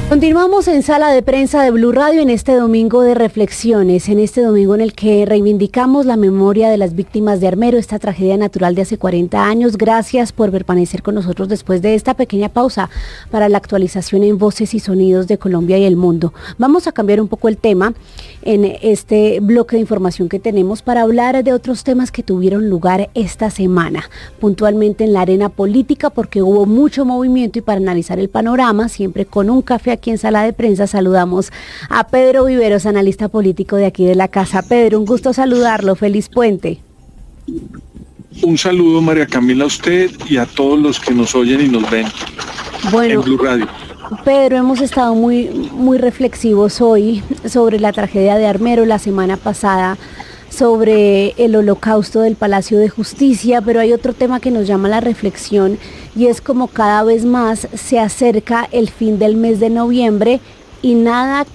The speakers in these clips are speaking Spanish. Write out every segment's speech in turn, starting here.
Continuamos en Sala de Prensa de Blue Radio en este domingo de reflexiones, en este domingo en el que reivindicamos la memoria de las víctimas de Armero, esta tragedia natural de hace 40 años. Gracias por permanecer con nosotros después de esta pequeña pausa para la actualización en Voces y Sonidos de Colombia y el mundo. Vamos a cambiar un poco el tema en este bloque de información que tenemos para hablar de otros temas que tuvieron lugar esta semana, puntualmente en la arena política, porque hubo mucho movimiento, y para analizar el panorama, siempre con un café aquí en Sala de Prensa, saludamos a Pedro Viveros, analista político de aquí de la casa. Pedro, un gusto saludarlo, feliz puente. Un saludo, María Camila, a usted y a todos los que nos oyen y nos ven en Blue Radio. Pedro, hemos estado muy reflexivos hoy sobre la tragedia de Armero, la semana pasada sobre el holocausto del Palacio de Justicia, pero hay otro tema que nos llama la reflexión, y es como cada vez más se acerca el fin del mes de noviembre y nada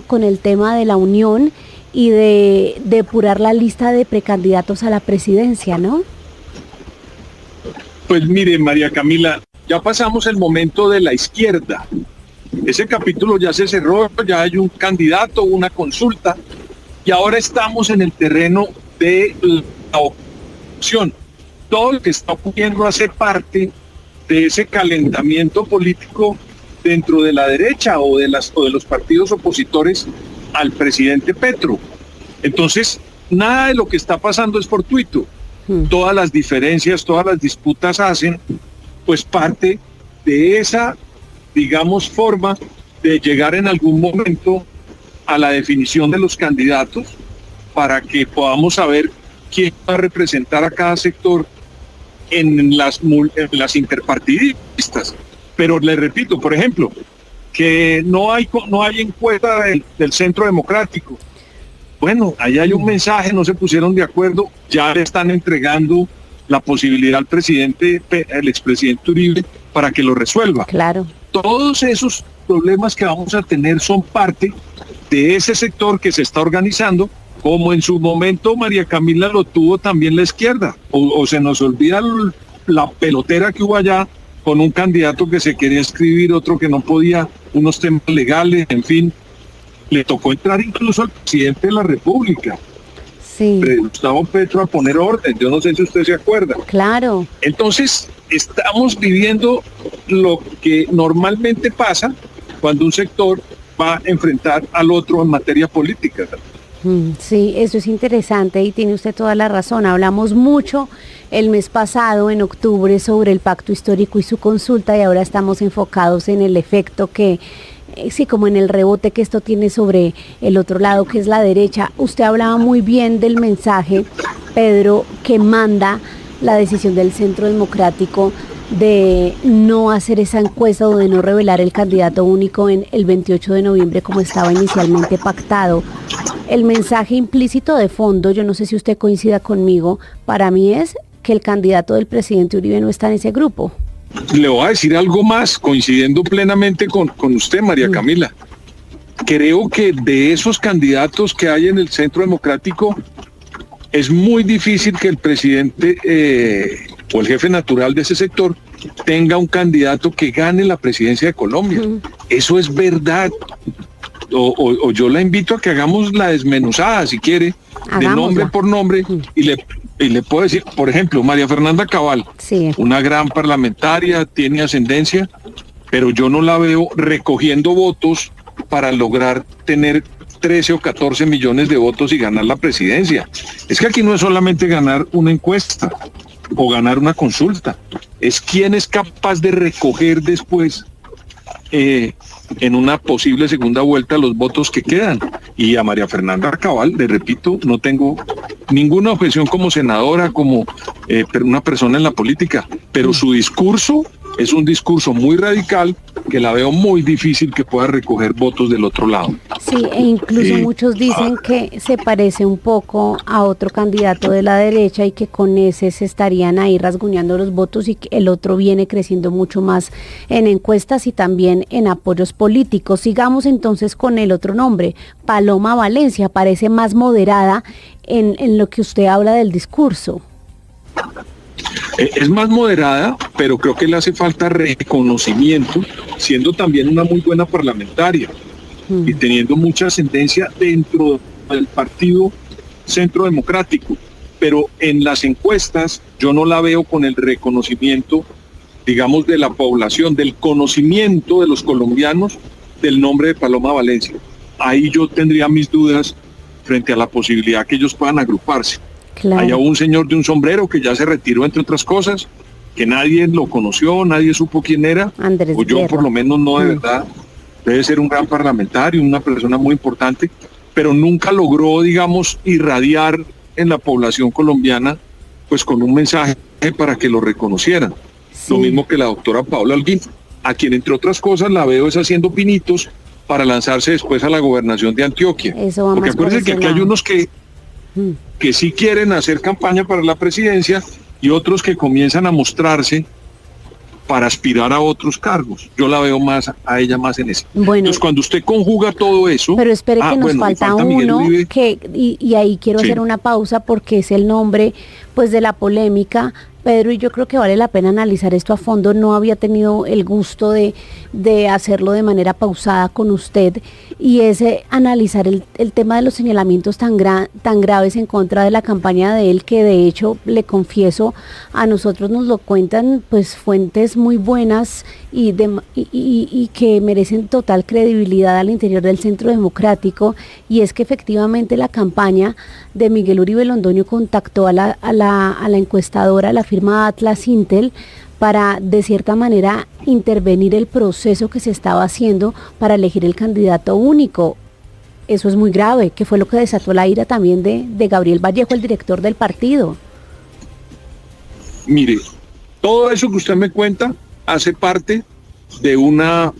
con el tema de la unión y de depurar la lista de precandidatos a la presidencia, ¿no? Pues mire, María Camila, ya pasamos el momento de la izquierda. Ese capítulo ya se cerró, ya hay un candidato, una consulta, y ahora estamos en el terreno de la oposición. Todo lo que está ocurriendo hace parte de ese calentamiento político dentro de la derecha o de los partidos opositores al presidente Petro. Entonces, nada de lo que está pasando es fortuito. Todas las diferencias, todas las disputas hacen pues parte de esa, digamos, forma de llegar en algún momento a la definición de los candidatos para que podamos saber quién va a representar a cada sector en las interpartidistas. Pero le repito, por ejemplo, que no hay encuesta del Centro Democrático. Bueno, ahí hay un mensaje, no se pusieron de acuerdo, ya le están entregando la posibilidad al presidente, el expresidente Uribe, para que lo resuelva. Claro. Todos esos problemas que vamos a tener son parte de ese sector que se está organizando, como en su momento María Camila lo tuvo también la izquierda, o se nos olvida la pelotera que hubo allá con un candidato que se quería inscribir, otro que no podía, unos temas legales, en fin, le tocó entrar incluso al presidente de la República, sí, Gustavo Petro, a poner orden. Yo no sé si usted se acuerda. Claro. Entonces, estamos viviendo lo que normalmente pasa cuando un sector va a enfrentar al otro en materia política. Sí, eso es interesante y tiene usted toda la razón. Hablamos mucho el mes pasado, en octubre, sobre el pacto histórico y su consulta, y ahora estamos enfocados en el efecto que, sí, como en el rebote que esto tiene sobre el otro lado, que es la derecha. Usted hablaba muy bien del mensaje, Pedro, que manda la decisión del Centro Democrático de no hacer esa encuesta o de no revelar el candidato único en el 28 de noviembre como estaba inicialmente pactado. El mensaje implícito de fondo, yo no sé si usted coincida conmigo, para mí es que el candidato del presidente Uribe no está en ese grupo. Le voy a decir algo más, coincidiendo plenamente con usted, María Camila. Creo que de esos candidatos que hay en el Centro Democrático, es muy difícil que el presidente o el jefe natural de ese sector tenga un candidato que gane la presidencia de Colombia. Eso es verdad. O yo la invito a que hagamos la desmenuzada, si quiere, de nombre por nombre, y le puedo decir, por ejemplo, María Fernanda Cabal, sí, una gran parlamentaria, tiene ascendencia, pero yo no la veo recogiendo votos para lograr tener 13 o 14 millones de votos y ganar la presidencia. Es que aquí no es solamente ganar una encuesta o ganar una consulta, es quién es capaz de recoger después en una posible segunda vuelta los votos que quedan. Y a María Fernanda Cabal, le repito, no tengo ninguna objeción como senadora, como una persona en la política, pero su discurso es un discurso muy radical que la veo muy difícil que pueda recoger votos del otro lado. Sí, e incluso muchos dicen que se parece un poco a otro candidato de la derecha y que con ese se estarían ahí rasguñando los votos, y que el otro viene creciendo mucho más en encuestas y también en apoyos políticos. Sigamos entonces con el otro nombre, Paloma Valencia, parece más moderada en lo que usted habla del discurso. Es más moderada, pero creo que le hace falta reconocimiento, siendo también una muy buena parlamentaria y teniendo mucha ascendencia dentro del partido Centro Democrático. Pero en las encuestas yo no la veo con el reconocimiento, digamos, de la población, del conocimiento de los colombianos del nombre de Paloma Valencia. Ahí yo tendría mis dudas frente a la posibilidad que ellos puedan agruparse. Claro. Hay un señor de un sombrero que ya se retiró, entre otras cosas, que nadie lo conoció, nadie supo quién era, Andrés o yo Guerra. por lo menos no, de verdad. Debe ser un gran parlamentario, una persona muy importante, pero nunca logró, digamos, irradiar en la población colombiana, pues con un mensaje para que lo reconocieran. Sí. Lo mismo que la doctora Paula Holguín, a quien entre otras cosas la veo es haciendo pinitos para lanzarse después a la gobernación de Antioquia. Eso va Porque más por acuérdense que ese aquí hay lado. unos que sí quieren hacer campaña para la presidencia y otros que comienzan a mostrarse para aspirar a otros cargos. Yo la veo más a ella más en eso. Bueno, entonces, cuando usted conjuga todo eso... pero espere que nos bueno, falta Miguel uno, Uribe. y ahí quiero Sí. hacer una pausa porque es el nombre pues de la polémica. Pedro, y yo creo que vale la pena analizar esto a fondo. No había tenido el gusto de hacerlo de manera pausada con usted, y es analizar el tema de los señalamientos tan graves en contra de la campaña de él, que de hecho, le confieso, a nosotros nos lo cuentan pues fuentes muy buenas y que merecen total credibilidad al interior del Centro Democrático, y es que efectivamente la campaña de Miguel Uribe Londoño contactó a la encuestadora, la firma Atlas Intel, para de cierta manera intervenir el proceso que se estaba haciendo para elegir el candidato único. Eso es muy grave, que fue lo que desató la ira también de Gabriel Vallejo, el director del partido. Mire, todo eso que usted me cuenta hace parte de una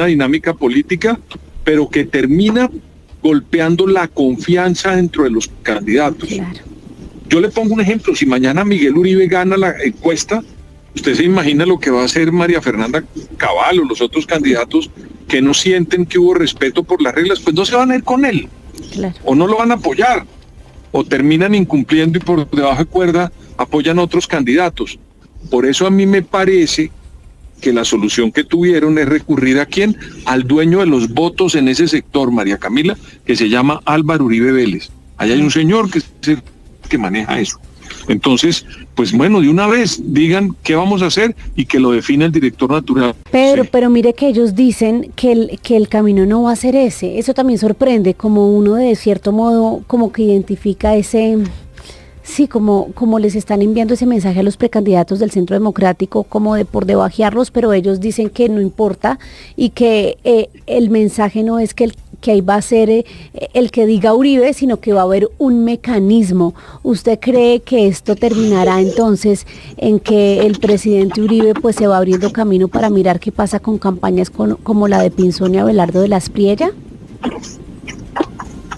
dinámica política, pero que termina golpeando la confianza dentro de los candidatos. Claro. Yo le pongo un ejemplo: si mañana Miguel Uribe gana la encuesta, usted se imagina lo que va a hacer María Fernanda Cabal o los otros candidatos que no sienten que hubo respeto por las reglas, pues no se van a ir con él, Claro. o no lo van a apoyar, o terminan incumpliendo y por debajo de cuerda apoyan a otros candidatos. Por eso a mí me parece que la solución que tuvieron es recurrir ¿a quién? Al dueño de los votos en ese sector, María Camila, que se llama Álvaro Uribe Vélez. Allá hay un señor que es el que maneja eso. Entonces, pues bueno, de una vez digan qué vamos a hacer y que lo define el director natural. Pedro, Sí. pero mire que ellos dicen que el camino no va a ser ese. Eso también sorprende, como uno de cierto modo como que identifica ese... Sí, como les están enviando ese mensaje a los precandidatos del Centro Democrático, como de por debajearlos, pero ellos dicen que no importa y que el mensaje no es que ahí va a ser el que diga Uribe, sino que va a haber un mecanismo. ¿Usted cree que esto terminará entonces en que el presidente Uribe pues se va abriendo camino para mirar qué pasa con campañas como la de Pinzón y Abelardo de la Espriella?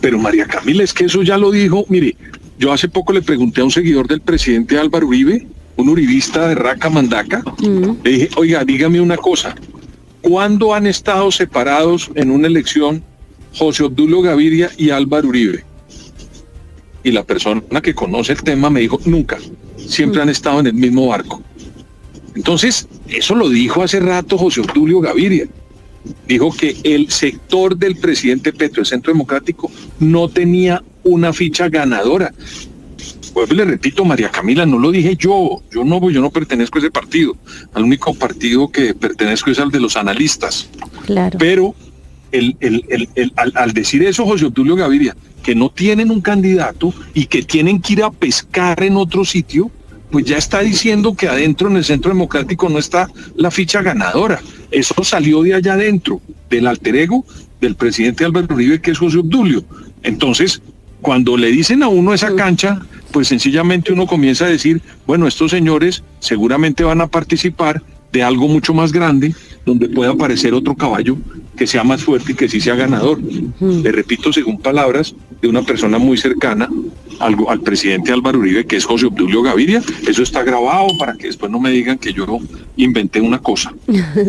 Pero María Camila, es que eso ya lo dijo. Mire, yo hace poco le pregunté a un seguidor del presidente Álvaro Uribe, un uribista de Raca Mandaca, le dije, oiga, dígame una cosa, ¿cuándo han estado separados en una elección José Obdulio Gaviria y Álvaro Uribe? Y la persona que conoce el tema me dijo, nunca, siempre han estado en el mismo barco. Entonces, eso lo dijo hace rato José Obdulio Gaviria. Dijo que el sector del presidente Petro, el Centro Democrático, no tenía una ficha ganadora. Pues le repito, María Camila, no lo dije yo no pertenezco a ese partido. Al único partido que pertenezco es al de los analistas. Claro. Pero al decir eso José Obdulio Gaviria, que no tienen un candidato y que tienen que ir a pescar en otro sitio, pues ya está diciendo que adentro en el Centro Democrático no está la ficha ganadora. Eso salió de allá adentro, del alter ego del presidente Álvaro Uribe, que es José Obdulio. Entonces, cuando le dicen a uno esa cancha, pues sencillamente uno comienza a decir, bueno, estos señores seguramente van a participar de algo mucho más grande, donde pueda aparecer otro caballo que sea más fuerte y que sí sea ganador. Le repito, según palabras de una persona muy cercana al presidente Álvaro Uribe, que es José Obdulio Gaviria. Eso está grabado para que después no me digan que yo inventé una cosa.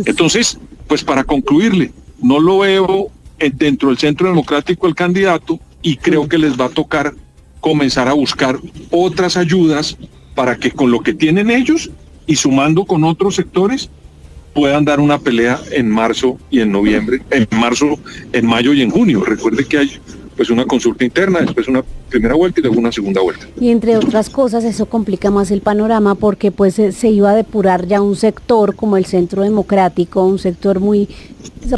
Entonces, pues para concluirle, no lo veo dentro del Centro Democrático el candidato, y creo que les va a tocar comenzar a buscar otras ayudas para que con lo que tienen ellos y sumando con otros sectores puedan dar una pelea en marzo y en noviembre, en mayo y en junio. Recuerde que hay pues una consulta interna, después una primera vuelta y luego una segunda vuelta. Y entre otras cosas eso complica más el panorama porque pues se iba a depurar ya un sector como el Centro Democrático, un sector muy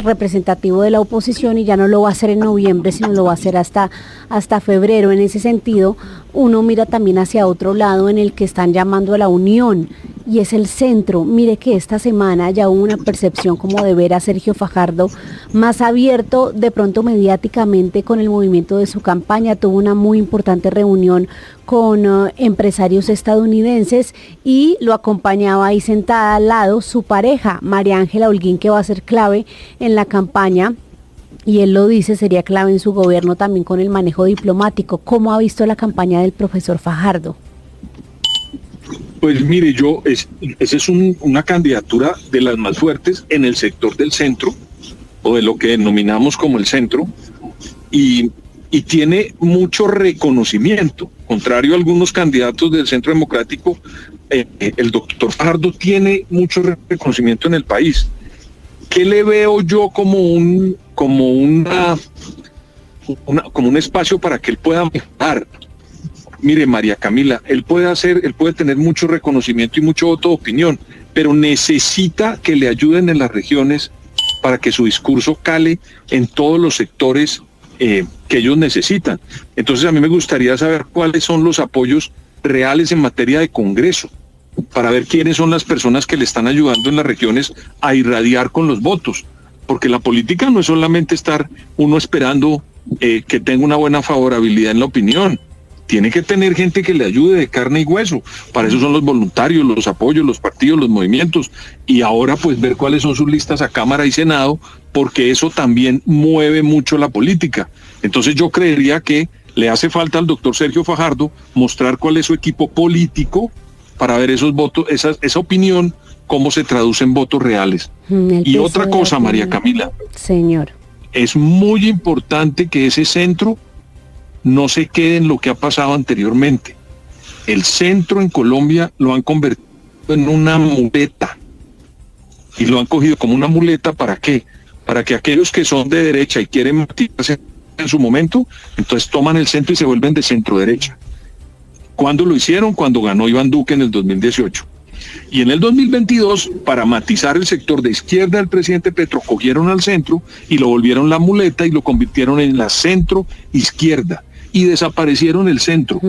representativo de la oposición, y ya no lo va a hacer en noviembre, sino lo va a hacer hasta febrero. En ese sentido, uno mira también hacia otro lado en el que están llamando a la unión, y es el centro. Mire que esta semana ya hubo una percepción como de ver a Sergio Fajardo más abierto de pronto mediáticamente con el movimiento de su campaña. Tuvo una muy importante reunión con empresarios estadounidenses y lo acompañaba ahí sentada al lado su pareja, María Ángela Holguín, que va a ser clave en la campaña. Y él lo dice, sería clave en su gobierno también con el manejo diplomático. ¿Cómo ha visto la campaña del profesor Fajardo? Pues mire, esa es una candidatura de las más fuertes en el sector del centro, o de lo que denominamos como el centro, y tiene mucho reconocimiento. Contrario a algunos candidatos del Centro Democrático, el doctor Fajardo tiene mucho reconocimiento en el país. ¿Qué le veo yo como un espacio para que él pueda mejorar? Mire, María Camila, él puede tener mucho reconocimiento y mucho voto de opinión, pero necesita que le ayuden en las regiones para que su discurso cale en todos los sectores que ellos necesitan. Entonces a mí me gustaría saber cuáles son los apoyos reales en materia de Congreso, para ver quiénes son las personas que le están ayudando en las regiones a irradiar con los votos, porque la política no es solamente estar uno esperando que tenga una buena favorabilidad en la opinión. Tiene que tener gente que le ayude de carne y hueso. Para eso son los voluntarios, los apoyos, los partidos, los movimientos. Y ahora pues ver cuáles son sus listas a Cámara y Senado, porque eso también mueve mucho la política. Entonces yo creería que le hace falta al doctor Sergio Fajardo mostrar cuál es su equipo político para ver esos votos, esa opinión, cómo se traduce en votos reales. Y otra cosa, María Camila. Señor. Es muy importante que ese centro no se quede en lo que ha pasado anteriormente. El centro en Colombia lo han convertido en una muleta. Y lo han cogido como una muleta, ¿para qué? Para que aquellos que son de derecha y quieren matarse en su momento, entonces toman el centro y se vuelven de centro derecha. ¿Cuándo lo hicieron? Cuando ganó Iván Duque en el 2018. Y en el 2022, para matizar el sector de izquierda del presidente Petro, cogieron al centro y lo volvieron la muleta y lo convirtieron en la centro izquierda. Y desaparecieron el centro.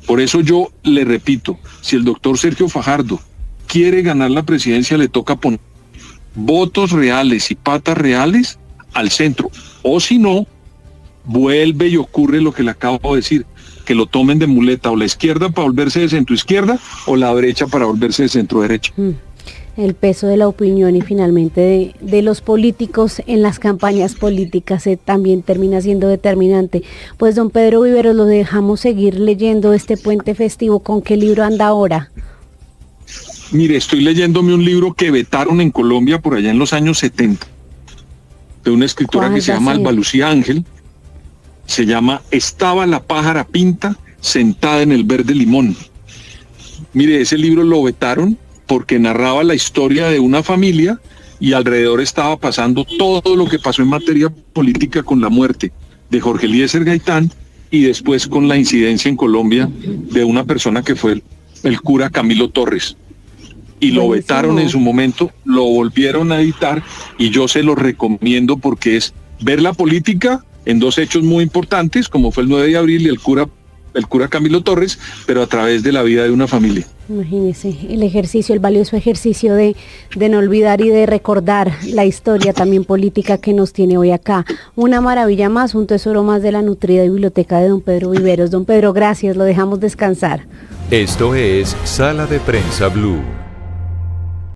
Por eso yo le repito, si el doctor Sergio Fajardo quiere ganar la presidencia, le toca poner votos reales y patas reales al centro. O si no, vuelve y ocurre lo que le acabo de decir, que lo tomen de muleta, o la izquierda para volverse de centro izquierda, o la derecha para volverse de centro derecha. El peso de la opinión y finalmente de los políticos en las campañas políticas también termina siendo determinante. Pues don Pedro Viveros, lo dejamos seguir leyendo este puente festivo. ¿Con qué libro anda ahora? Mire, estoy leyéndome un libro que vetaron en Colombia por allá en los años 70, de una escritora que se llama Alba Lucía Ángel. Se llama Estaba la pájara pinta sentada en el verde limón. Mire, ese libro lo vetaron porque narraba la historia de una familia y alrededor estaba pasando todo lo que pasó en materia política con la muerte de Jorge Eliezer Gaitán y después con la incidencia en Colombia de una persona que fue el cura Camilo Torres. Y lo vetaron en su momento, lo volvieron a editar y yo se lo recomiendo porque es ver la política en dos hechos muy importantes, como fue el 9 de abril y el cura Camilo Torres, pero a través de la vida de una familia. Imagínese el valioso ejercicio de no olvidar y de recordar la historia también política que nos tiene hoy acá. Una maravilla más, un tesoro más de la nutrida biblioteca de don Pedro Viveros. Don Pedro, gracias, lo dejamos descansar. Esto es Sala de Prensa Blue.